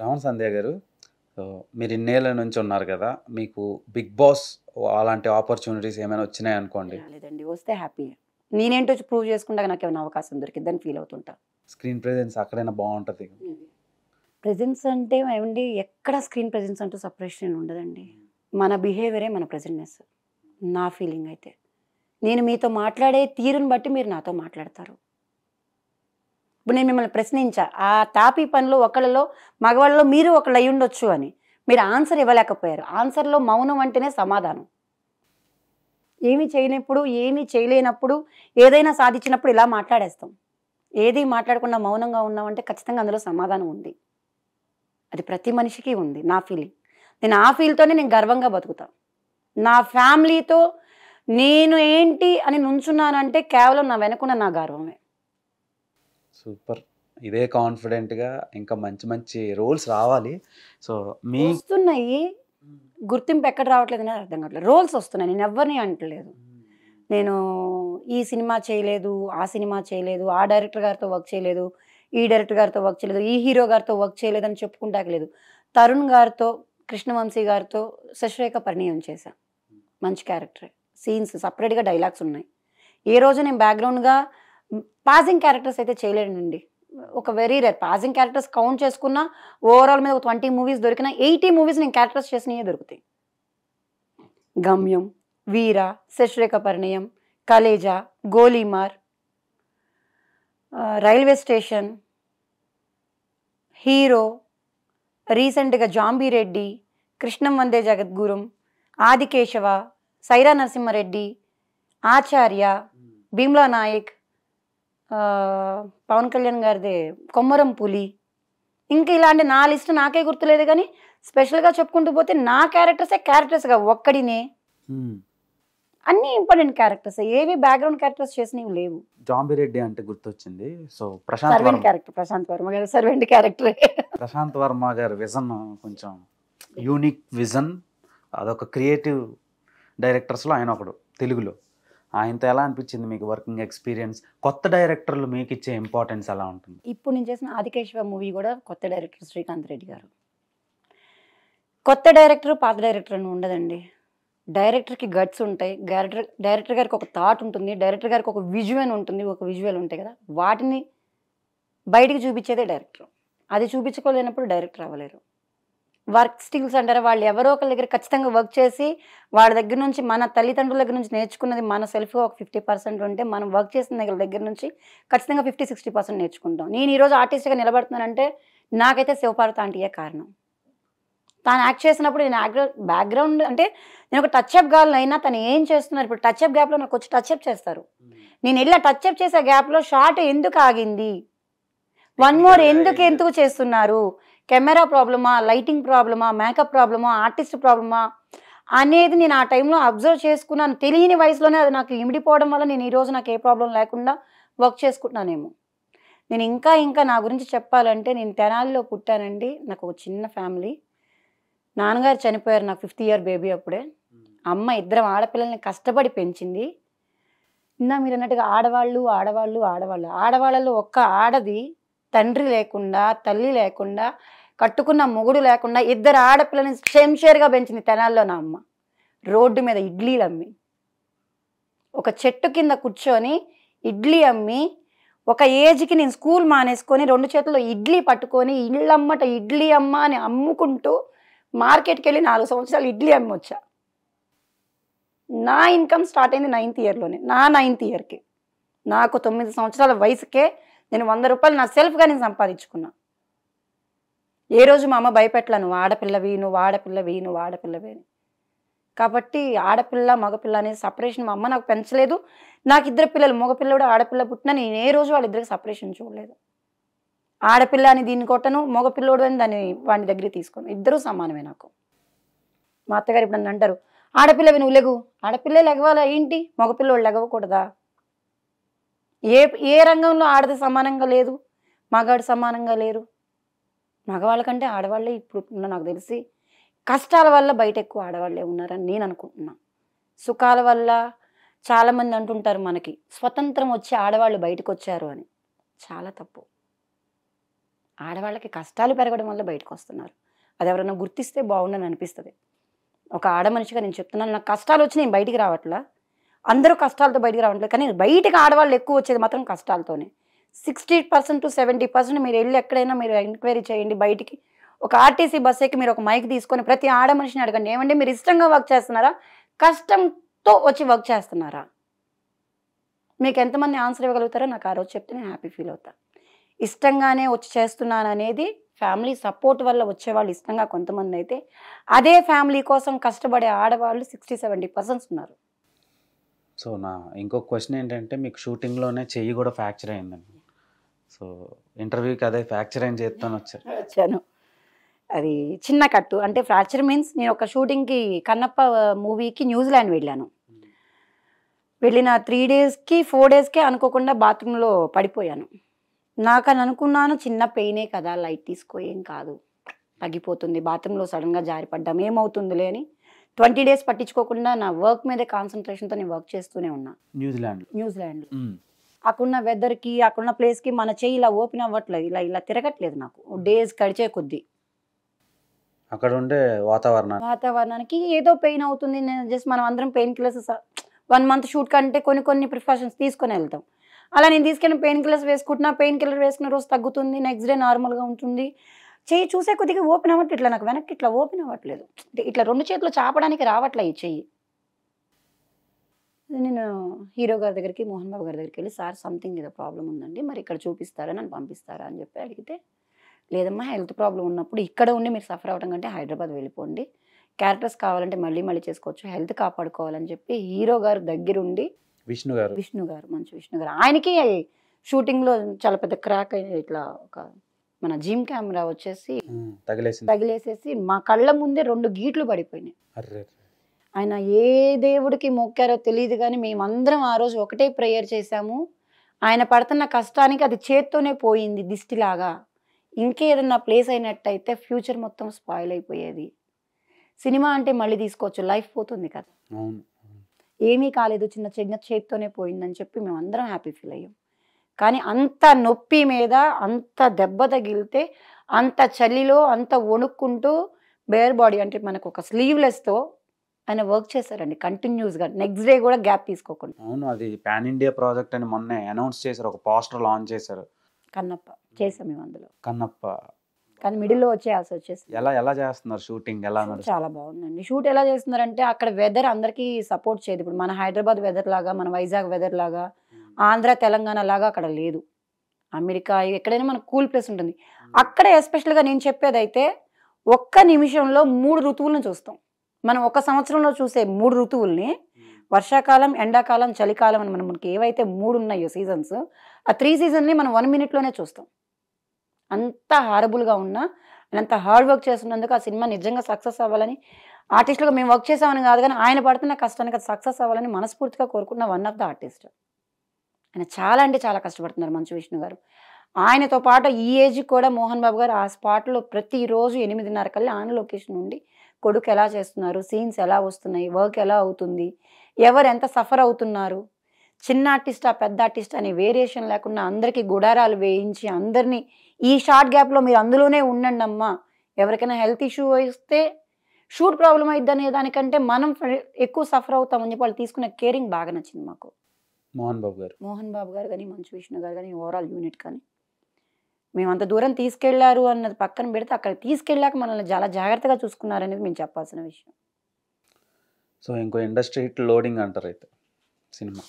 శ్రావణ్ సంధ్య గారు, సో మీరు ఇన్నేళ్ల నుంచి ఉన్నారు కదా! మీకు 'బిగ్ బాస్' అలాంటి ఆపర్చునిటీస్ ఏమైనా వచ్చినాయనుకోండి. రాలేదండి. వస్తే హ్యాపీ. నేనేంటో ప్రూవ్ చేసుకుంటాక నాకేమైనా అవకాశం దొరికిద్దని ఫీల్ అవుతుంటా. స్క్రీన్ ప్రెజెన్స్ అక్కడైనా బావుంటది. ప్రెజెన్స్ అంటే ఏమండి ఎక్కడ స్క్రీన్ ప్రెజెన్స్ అంటూ సెపరేషన్ ఉండదండి. మన బిహేవియరే మన ప్రెజెంట్‌నెస్. నా ఫీలింగ్ అయితే. నేను మీతో మాట్లాడే తీరుని బట్టి మీరు నాతో మాట్లాడతారు. ఇప్పుడు నేను మిమ్మల్ని ప్రశ్నించా. ఆ తాపీ పనిలో ఒకళ్ళలో మగవాళ్ళలో మీరు ఒకళ్ళు అయ్యుండొచ్చు అని. మీరు ఆన్సర్ ఇవ్వలేకపోయారు. ఆన్సర్‌లో మౌనం అంటేనే సమాధానం. ఏమీ చేయనప్పుడు, ఏమీ చేయలేనప్పుడు, ఏదైనా సాధించినప్పుడు ఇలా మాట్లాడేస్తాం. ఏది మాట్లాడకుండా మౌనంగా ఉన్నామంటే ఖచ్చితంగా అందులో సమాధానం ఉంది. అది ప్రతి మనిషికి ఉంది నా ఫీలింగ్. నేను ఆ ఫీల్‌తోనే నేను గర్వంగా బతుకుతా. నా ఫ్యామిలీతో నేను ఏంటి అని నుంచున్నానంటే కేవలం నా వెనకున్న నా గర్వమే. సూపర్. ఇదే కాన్ఫిడెంట్‌గా ఇంకా మంచి మంచి రోల్స్ రావాలి. సో మీ వస్తున్నాయి. గుర్తింపు ఎక్కడ రావట్లేదనేది అర్థం కావట్లేదు. రోల్స్ వస్తున్నాయి. నేను ఎవ్వరిని అంటలేదు. నేను ఈ సినిమా చేయలేదు, ఆ సినిమా చేయలేదు, ఆ డైరెక్టర్ గారితో వర్క్ చేయలేదు, ఈ డైరెక్టర్ గారితో వర్క్ చేయలేదు, ఈ హీరో గారితో వర్క్ చేయలేదని చెప్పుకుంటాక లేదు. తరుణ్ గారితో, కృష్ణవంశీ గారితో శశిరేఖ పరిణయం చేశా. మంచి క్యారెక్టరే. సీన్స్ సెపరేట్‌గా డైలాగ్స్ ఉన్నాయి. ఏ రోజు నేను బ్యాక్‌గ్రౌండ్‌గా పాసింగ్ క్యారెక్టర్స్ అయితే చేయలేనండి. ఒక very rare. Passing characters count చేసుకున్నా ఓవరాల్ మీద ఒక 20 మూవీస్ దొరికినా 80 మూవీస్ నేను క్యారెక్టర్స్ చేసినయే దొరుకుతాయి. Gamyam, Veera, Sasirekha Parinayam, Khaleja, Golimaar, railway station, hero, రీసెంట్‌గా జాంబీరెడ్డి, కృష్ణం వందే జగద్గురుం, ఆదికేశవ, సైరా నరసింహారెడ్డి, ఆచార్య, భీమ్లా నాయక్, పవన్ కళ్యాణ్ గారిది కొమ్మరం పులి. ఇంకా ఇలాంటి నా లిస్ట్ నాకే గుర్తులేదు కానీ స్పెషల్గా చెప్పుకుంటూ పోతే నా క్యారెక్టర్స్గా ఒక్కడినే అన్ని ఇంపార్టెంట్ క్యారెక్టర్స్. ఏవి బ్యాక్గ్రౌండ్ క్యారెక్టర్స్ చేసినవి లేవు. జాంబిరెడ్డి అంటే గుర్తొచ్చింది. So servant character Prashanth Varma గారు సర్వెంట్ క్యారెక్టరే. ప్రశాంత్ వర్మ గారి విజన్ కొంచెం యూనిక్ విజన్. అదొక క్రియేటివ్ డైరెక్టర్స్లో ఆయన ఒకడు తెలుగులో. ఆయనతో ఎలా అనిపించింది మీకు వర్కింగ్ ఎక్స్పీరియన్స్? కొత్త డైరెక్టర్లు మీకు ఇచ్చే ఇంపార్టెన్స్ ఎలా ఉంటుంది? ఇప్పుడు నేను చేసిన ఆదికేశవ మూవీ కూడా కొత్త డైరెక్టర్ శ్రీకాంత్ రెడ్డి గారు. కొత్త డైరెక్టర్ పాత డైరెక్టర్ అని ఉండదండి. డైరెక్టర్కి గట్స్ ఉంటాయి. డైరెక్టర్ గారికి ఒక థాట్ ఉంటుంది. డైరెక్టర్ గారికి ఒక విజువల్ ఉంటుంది. ఒక విజువల్ ఉంటాయి కదా, వాటిని బయటికి చూపించేదే డైరెక్టర్. అది చూపించుకోలేనప్పుడు డైరెక్టర్ అవ్వలేరు. వర్క్ స్కిల్స్ అంటారా, వాళ్ళు ఎవరో ఒకరి దగ్గర ఖచ్చితంగా వర్క్ చేసి వాళ్ళ దగ్గర నుంచి మన తల్లిదండ్రుల దగ్గర నుంచి నేర్చుకున్నది మన సెల్ఫ్గా ఒక 50% ఉంటే మనం వర్క్ చేసిన దగ్గర నుంచి ఖచ్చితంగా 50-60% నేర్చుకుంటాం. నేను ఈరోజు ఆర్టిస్ట్గా నిలబడుతున్నానంటే నాకైతే శివపార్వతి ఆంటీయే కారణం. తాను యాక్ట్ చేసినప్పుడు నేను బ్యాక్గ్రౌండ్ అంటే నేను ఒక టచ్అప్ గాల్ అయినా తను ఏం చేస్తున్నారు, ఇప్పుడు టచ్అప్ గ్యాప్లో నాకు వచ్చి టచ్అప్ చేస్తారు. నేను ఇలా టచ్అప్ చేసే గ్యాప్లో షార్ట్ ఎందుకు ఆగింది, వన్ మోర్ ఎందుకు చేస్తున్నారు, కెమెరా ప్రాబ్లమా, లైటింగ్ ప్రాబ్లమా, మేకప్ ప్రాబ్లమా, ఆర్టిస్ట్ ప్రాబ్లమా అనేది నేను ఆ టైంలో అబ్జర్వ్ చేసుకున్నాను. తెలియని వయసులోనే అది నాకు ఇమిడిపోవడం వల్ల నేను ఈరోజు నాకు ఏ ప్రాబ్లం లేకుండా వర్క్ చేసుకుంటున్నానేమో. నేను ఇంకా నా గురించి చెప్పాలంటే నేను తెనాలిలో పుట్టానండి. నాకు ఒక చిన్న ఫ్యామిలీ. నాన్నగారు చనిపోయారు నాకు 5th ఇయర్ బేబీ అప్పుడే. అమ్మ ఇద్దరం ఆడపిల్లల్ని కష్టపడి పెంచింది. మీరు అన్నట్టుగా ఆడవాళ్ళలో ఒక్క ఆడది తండ్రి లేకుండా, తల్లి లేకుండా, కట్టుకున్న మొగుడు లేకుండా 2 ఆడపిల్లని షేర్గా పెంచింది తెనాల్లో నా అమ్మ. రోడ్డు మీద ఇడ్లీలు అమ్మి, ఒక చెట్టు కింద కూర్చొని ఇడ్లీ అమ్మి, ఒక ఏజ్కి నేను స్కూల్ మానేసుకొని 2 చేతుల్లో ఇడ్లీ పట్టుకొని ఇళ్ళమ్మట ఇడ్లీ అమ్మ అని అమ్ముకుంటూ మార్కెట్కి వెళ్ళి 4 సంవత్సరాలు ఇడ్లీ అమ్మి వచ్చా. నా ఇన్కమ్ స్టార్ట్ అయింది 9th ఇయర్లోనే. నా 9th ఇయర్కి నాకు 9 సంవత్సరాల వయసుకే నేను 100 రూపాయలు నా సెల్ఫ్గా నేను సంపాదించుకున్నా. ఏ రోజు మా అమ్మ భయపెట్టలా, నువ్వు ఆడపిల్లవి అని. కాబట్టి ఆడపిల్ల మగపిల్ల అనే సపరేషన్ మా అమ్మ నాకు పెంచలేదు. నాకు 2 పిల్లలు, మగపిల్లడు ఆడపిల్ల పుట్టినా నేను ఏ రోజు వాళ్ళిద్దరికి సపరేషన్ చూడలేదు. ఆడపిల్ల అని దీన్ని కొట్టను, మగపిల్లోడు అని దాన్ని వాడి దగ్గరికి తీసుకోను. ఇద్దరూ సమానమే నాకు. మా అత్తగారు ఇప్పుడు నన్ను అంటారు, ఆడపిల్లవి నువ్వు లెగు. ఆడపిల్లే లెగవాలా ఏంటి, మగపిల్లోడు లెగవకూడదా? ఏ రంగంలో ఆడది సమానంగా లేదు, మగాడు సమానంగా లేరు. మగవాళ్ళకంటే ఆడవాళ్ళే ఇప్పుడు నాకు తెలిసి కష్టాల వల్ల బయట ఎక్కువ ఆడవాళ్ళే ఉన్నారని నేను అనుకుంటున్నా. సుఖాల వల్ల చాలామంది అంటుంటారు మనకి స్వతంత్రం వచ్చి ఆడవాళ్ళు బయటకు వచ్చారు అని. చాలా తప్పు. ఆడవాళ్ళకి కష్టాలు పెరగడం వల్ల బయటకు వస్తున్నారు. అది ఎవరైనా గుర్తిస్తే బాగుండని అనిపిస్తుంది. ఒక ఆడ మనిషిగా నేను చెప్తున్నాను, నాకు కష్టాలు వచ్చి నేను బయటికి రావట్లా, అందరూ కష్టాలతో బయటికి రావట్లేదు, కానీ బయటికి ఆడవాళ్ళు ఎక్కువ వచ్చేది మాత్రం కష్టాలతోనే. 60% to 70% మీరు వెళ్ళి ఎక్కడైనా మీరు ఎంక్వైరీ చేయండి బయటికి. ఒక ఆర్టీసీ బస్ ఎక్కి మీరు ఒక మైక్ తీసుకొని ప్రతి ఆడ మనిషిని అడగండి, ఏమంటే మీరు ఇష్టంగా వర్క్ చేస్తున్నారా, కష్టంతో వచ్చి వర్క్ చేస్తున్నారా? మీకు ఎంతమంది ఆన్సర్ ఇవ్వగలుగుతారో నాకు ఆ రోజు చెప్తే నేను హ్యాపీ ఫీల్ అవుతాను. ఇష్టంగానే వచ్చి చేస్తున్నాను అనేది ఫ్యామిలీ సపోర్ట్ వల్ల వచ్చేవాళ్ళు ఇష్టంగా కొంతమంది అయితే, అదే ఫ్యామిలీ కోసం కష్టపడే ఆడవాళ్ళు 60-70% ఉన్నారు. సో నా ఇంకొక క్వశ్చన్ ఏంటంటే, మీకు షూటింగ్లోనే చెయ్యి కూడా ఫ్రాక్చర్ అయిందండి. సో ఇంటర్వ్యూకి అదే ఫ్రాక్చర్ అయిన చేస్తాను వచ్చాను. అది చిన్న కట్టు, అంటే ఫ్రాక్చర్ మీన్స్ నేను ఒక షూటింగ్కి కన్నప్ప మూవీకి న్యూజిలాండ్ వెళ్ళాను. వెళ్ళిన 3 daysకి 4 daysకే అనుకోకుండా బాత్రూంలో పడిపోయాను. నాకు అని అనుకున్నాను, చిన్న పెయినే కదా, లైట్ తీసుకో, ఏం కాదు, తగ్గిపోతుంది, బాత్రూంలో సడన్గా జారిపడ్డాం, ఏమవుతుందిలే అని 20 days పట్టించుకోకుండా నా వర్క్ మీదే కాన్సన్ట్రేషన్తో నేను వర్క్ చేస్తూనే ఉన్నా. న్యూజిలాండ్లో అక్కడున్న వెదర్కి, అక్కడున్న ప్లేస్కి మన చెయ్యి ఇలా ఓపెన్ అవ్వట్లేదు, ఇలా తిరగట్లేదు. నాకు డేస్ గడిచే కొద్దీ అక్కడ ఉండే వాతావరణానికి ఏదో పెయిన్ అవుతుంది. నేను జస్ట్ మనం అందరం పెయిన్ కిల్లర్స్ 1 month షూట్ కంటే కొన్ని ప్రికాషన్స్ తీసుకొని వెళ్తాం. అలా నేను తీసుకెళ్ళిన పెయిన్ కిల్లర్స్ వేసుకుంటున్నా, పెయిన్ కిల్లర్ వేసుకున్న రోజు తగ్గుతుంది, నెక్స్ట్ డే నార్మల్గా ఉంటుంది. చెయ్యి చూసే కొద్దిగా ఓపెన్ అవ్వట్లేదు, ఇట్లా నాకు వెనక్కి ఇట్లా ఓపెన్ అవ్వట్లేదు, ఇట్లా 2 చేతులు చాపడానికి రావట్లే ఈ చెయ్యి. నేను హీరో గారి దగ్గరికి, మోహన్ బాబు గారి దగ్గరికి వెళ్ళి, సార్ సంథింగ్ ఏదో ప్రాబ్లం ఉందండి, మరి ఇక్కడ చూపిస్తారా, నన్ను పంపిస్తారా అని చెప్పి అడిగితే, లేదమ్మా హెల్త్ ప్రాబ్లం ఉన్నప్పుడు ఇక్కడ ఉండి మీరు సఫర్ అవ్వడం కంటే హైదరాబాద్ వెళ్ళిపోండి, క్యారెక్టర్స్ కావాలంటే మళ్ళీ చేసుకోవచ్చు, హెల్త్ కాపాడుకోవాలని చెప్పి హీరో గారు దగ్గరుండి, విష్ణు గారు మంచి విష్ణు గారు, ఆయనకి షూటింగ్లో చాలా పెద్ద క్రాక్ అయిన, ఇట్లా ఒక మన జిమ్ కెమెరా వచ్చేసి తగిలేసేసి మా కళ్ళ ముందే 2 గీట్లు పడిపోయినాయి. ఆయన ఏ దేవుడికి మొక్కారో తెలియదు కానీ మేమందరం ఆ రోజు ఒకటే ప్రేయర్ చేశాము, ఆయన పడుతున్న కష్టానికి అది చేత్తోనే పోయింది దిష్టిలాగా, ఇంకేదన్నా ప్లేస్ అయినట్టయితే ఫ్యూచర్ మొత్తం స్పాయిల్ అయిపోయేది. సినిమా అంటే మళ్ళీ తీసుకోవచ్చు, లైఫ్ పోతుంది కదా, ఏమీ కాలేదు, చిన్న చేత్తోనే పోయిందని చెప్పి మేమందరం హ్యాపీ ఫీల్ అయ్యాం. కానీ అంత నొప్పి మీద అంత దెబ్బ తగిలితే, అంత చలిలో అంత వణుక్కుంటూ బేర్ బాడీ, అంటే మనకు ఒక స్లీవ్లెస్తో ఆయన వర్క్ చేశారండి కంటిన్యూస్గా, నెక్స్ట్ డే కూడా గ్యాప్ తీసుకోకుండా. అవును, అది పాన్ ఇండియా ప్రాజెక్ట్ అని మొన్నే అనౌన్స్ చేశారు, ఒక పోస్టర్ లాంచ్ చేశారు. కన్నప్ప చేసాం మేము అందులో, కానీ మిడిల్లో వచ్చేసి ఎలా చేస్తున్నారు షూటింగ్? చాలా బాగుందండి. షూట్ ఎలా చేస్తున్నారంటే, అక్కడ వెదర్ అందరికీ సపోర్ట్ చేయదు. ఇప్పుడు మన హైదరాబాద్ వెదర్ లాగా, మన వైజాగ్ వెదర్ లాగా, ఆంధ్ర తెలంగాణ లాగా అక్కడ లేదు. అమెరికా ఎక్కడైనా మనకు కూల్ ప్లేస్ ఉంటుంది. అక్కడ ఎస్పెషల్గా నేను చెప్పేదైతే, ఒక్క నిమిషంలో 3 ఋతువులను చూస్తాం. మనం ఒక సంవత్సరంలో చూసే 3 ఋతువుల్ని, వర్షాకాలం, ఎండాకాలం, చలికాలం అని మనకి ఏవైతే 3 ఉన్నాయో సీజన్స్, ఆ 3 సీజన్ని మనం 1 minute చూస్తాం. అంత హారబుల్గా ఉన్నా, అంత హార్డ్ వర్క్ చేస్తున్నందుకు ఆ సినిమా నిజంగా సక్సెస్ అవ్వాలని, ఆర్టిస్టులుగా మేము వర్క్ చేసామని కాదు కానీ ఆయన పడుతున్న కష్టానికి అది సక్సెస్ అవ్వాలని మనస్ఫూర్తిగా కోరుకున్న వన్ ఆఫ్ ద ఆర్టిస్ట్. ఆయన చాలా అంటే చాలా కష్టపడుతున్నారు మంచు విష్ణు గారు. ఆయనతో పాటు ఈ ఏజ్కి కూడా మోహన్ బాబు గారు ఆ స్పాట్లో ప్రతిరోజు 8:30 కల్లా ఆన్ లొకేషన్ ఉండి, కొడుకు ఎలా చేస్తున్నారు, సీన్స్ ఎలా వస్తున్నాయి, వర్క్ ఎలా అవుతుంది, ఎవరు ఎంత సఫర్ అవుతున్నారు, చిన్న ఆర్టిస్టా పెద్ద ఆర్టిస్ట్ అనే వేరియేషన్ లేకుండా అందరికీ గుడారాలు వేయించి, అందరినీ ఈ షార్ట్ గ్యాప్లో మీరు అందులోనే ఉండండి అమ్మా, ఎవరికైనా హెల్త్ ఇష్యూ వస్తే షూట్ ప్రాబ్లం అయిద్ది అనే దానికంటే మనం ఎక్కువ సఫర్ అవుతామని చెప్పి వాళ్ళు తీసుకునే కేరింగ్ బాగా నచ్చింది మాకు. మోహన్ బాబు గారు కానీ మంచు విష్ణు గారు కానీ ఓవరాల్ యూనిట్ కానీ మేము అంత దూరం తీసుకెళ్లారు అన్నది పక్కన పెడితే, అక్కడ తీసుకెళ్ళాక మనల్ని చాలా జాగ్రత్తగా చూసుకున్నారనేది మేము చెప్పాల్సిన విషయం. సో ఇంకో ఇండస్ట్రీ హిట్ లోడింగ్ అంటారు అయితే సినిమా.